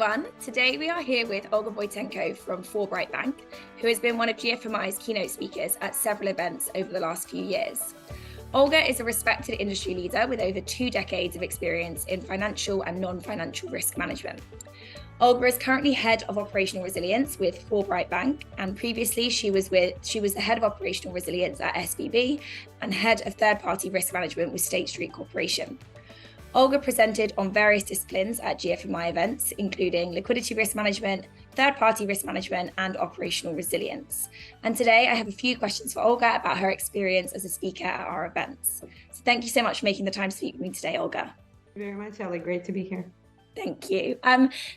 everyone. Today we are here with Olga Voytenko from Forbright Bank, who has been one of GFMI's keynote speakers at several events over the last few years. Olga is a respected industry leader with over 2 decades of experience in financial and non-financial risk management. Olga is currently head of operational resilience with Forbright Bank, and previously she was the head of operational resilience at SVB and head of third-party risk management with State Street Corporation. Olga presented on various disciplines at GFMI events, including liquidity risk management, third-party risk management, and operational resilience. And today I have a few questions for Olga about her experience as a speaker at our events. So thank you so much for making the time to speak with me today, Olga. Thank you very much, Ellie. Great to be here. Thank you.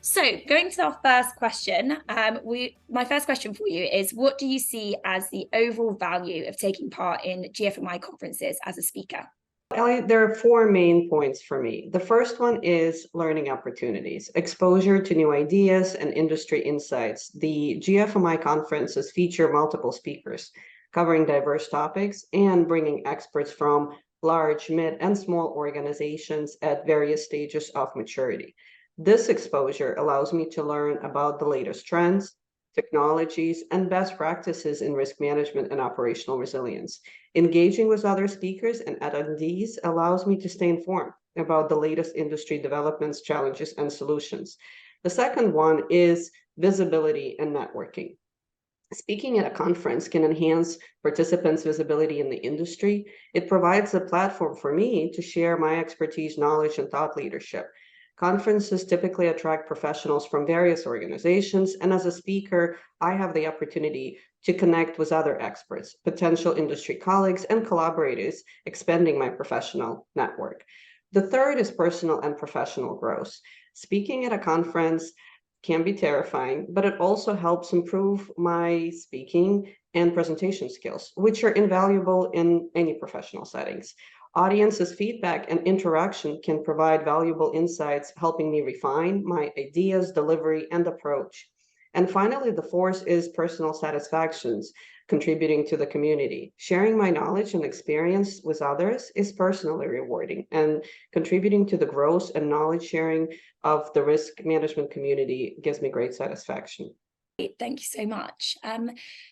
So going to our first question, my first question for you is, what do you see as the overall value of taking part in GFMI conferences as a speaker? Ellie, there are 4 main points for me. The first one is learning opportunities, exposure to new ideas and industry insights. The GFMI conferences feature multiple speakers covering diverse topics and bringing experts from large, mid, and small organizations at various stages of maturity. This exposure allows me to learn about the latest trends, technologies, and best practices in risk management and operational resilience. Engaging with other speakers and attendees allows me to stay informed about the latest industry developments, challenges, and solutions. The second one is visibility and networking. Speaking at a conference can enhance participants' visibility in the industry. It provides a platform for me to share my expertise, knowledge, and thought leadership. Conferences typically attract professionals from various organizations, and as a speaker, I have the opportunity to connect with other experts, potential industry colleagues, and collaborators, expanding my professional network. The third is personal and professional growth. Speaking at a conference can be terrifying, but it also helps improve my speaking and presentation skills, which are invaluable in any professional settings. Audiences' feedback and interaction can provide valuable insights, helping me refine my ideas, delivery, and approach. And finally, the fourth is personal satisfactions, contributing to the community. Sharing my knowledge and experience with others is personally rewarding, and contributing to the growth and knowledge sharing of the risk management community gives me great satisfaction. Thank you so much.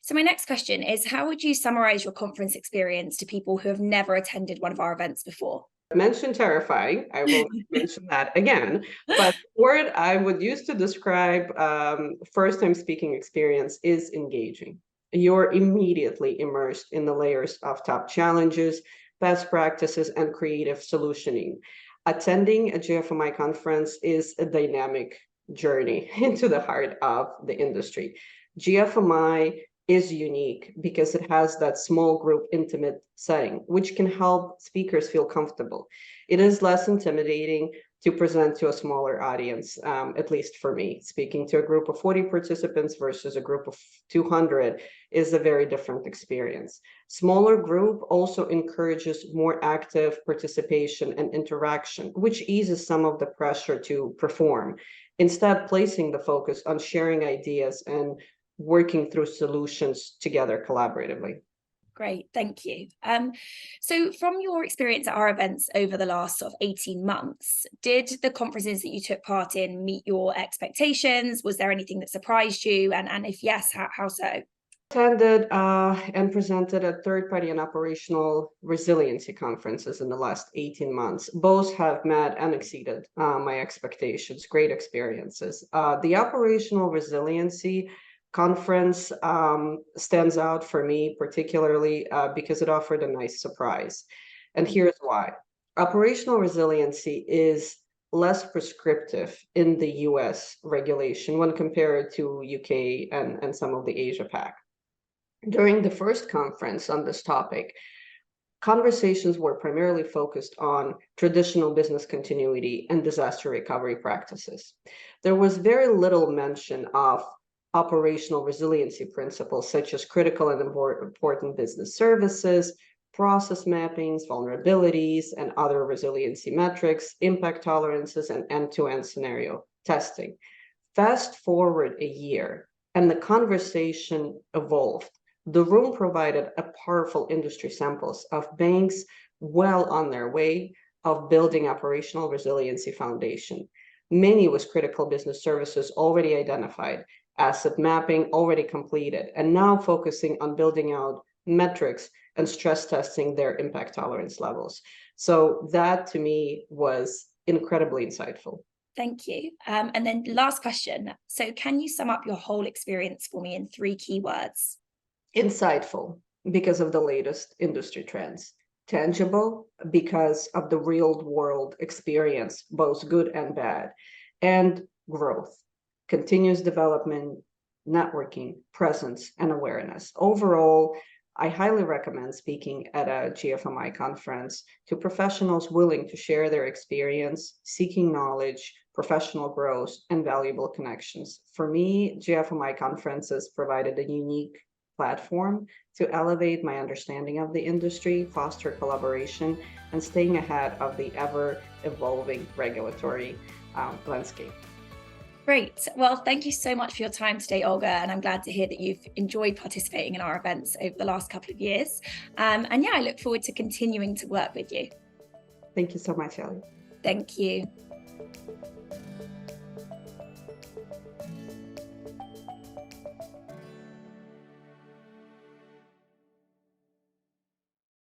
So my next question is, how would you summarize your conference experience to people who have never attended one of our events before? I mentioned terrifying. I will mention that again. But the word I would use to describe first-time speaking experience is engaging. You're immediately immersed in the layers of top challenges, best practices, and creative solutioning. Attending a GFMI conference is a dynamic journey into the heart of the industry. GFMI is unique because it has that small group intimate setting, which can help speakers feel comfortable. It is less intimidating to present to a smaller audience, at least for me. Speaking to a group of 40 participants versus a group of 200 is a very different experience. Smaller group also encourages more active participation and interaction, which eases some of the pressure to perform, instead placing the focus on sharing ideas and working through solutions together collaboratively. Great, thank you. So from your experience at our events over the last sort of 18 months, did the conferences that you took part in meet your expectations? Was there anything that surprised you? And if yes, how so? Attended and presented at third-party and operational resiliency conferences in the last 18 months. Both have met and exceeded my expectations. Great experiences. The operational resiliency conference stands out for me, particularly because it offered a nice surprise. And here's why. Operational resiliency is less prescriptive in the US regulation when compared to UK and some of the Asia Pac. During the first conference on this topic, conversations were primarily focused on traditional business continuity and disaster recovery practices. There was very little mention of operational resiliency principles such as critical and important business services, process mappings, vulnerabilities, and other resiliency metrics, impact tolerances, and end-to-end scenario testing. Fast forward a year, and the conversation evolved. The room provided a powerful industry samples of banks well on their way of building operational resiliency foundation. Many was critical business services already identified, asset mapping already completed, and now focusing on building out metrics and stress testing their impact tolerance levels. So that to me was incredibly insightful. Thank you. And then last question. So can you sum up your whole experience for me in 3 key words? Insightful because of the latest industry trends. Tangible because of the real world experience, both good and bad. And growth, continuous development, networking, presence, and awareness. Overall, I highly recommend speaking at a GFMI conference to professionals willing to share their experience, seeking knowledge, professional growth, and valuable connections. For me, GFMI conferences provided a unique platform to elevate my understanding of the industry, foster collaboration, and staying ahead of the ever-evolving regulatory landscape. Great. Well, thank you so much for your time today, Olga. And I'm glad to hear that you've enjoyed participating in our events over the last couple of years. And yeah, I look forward to continuing to work with you. Thank you so much, Ellie. Thank you.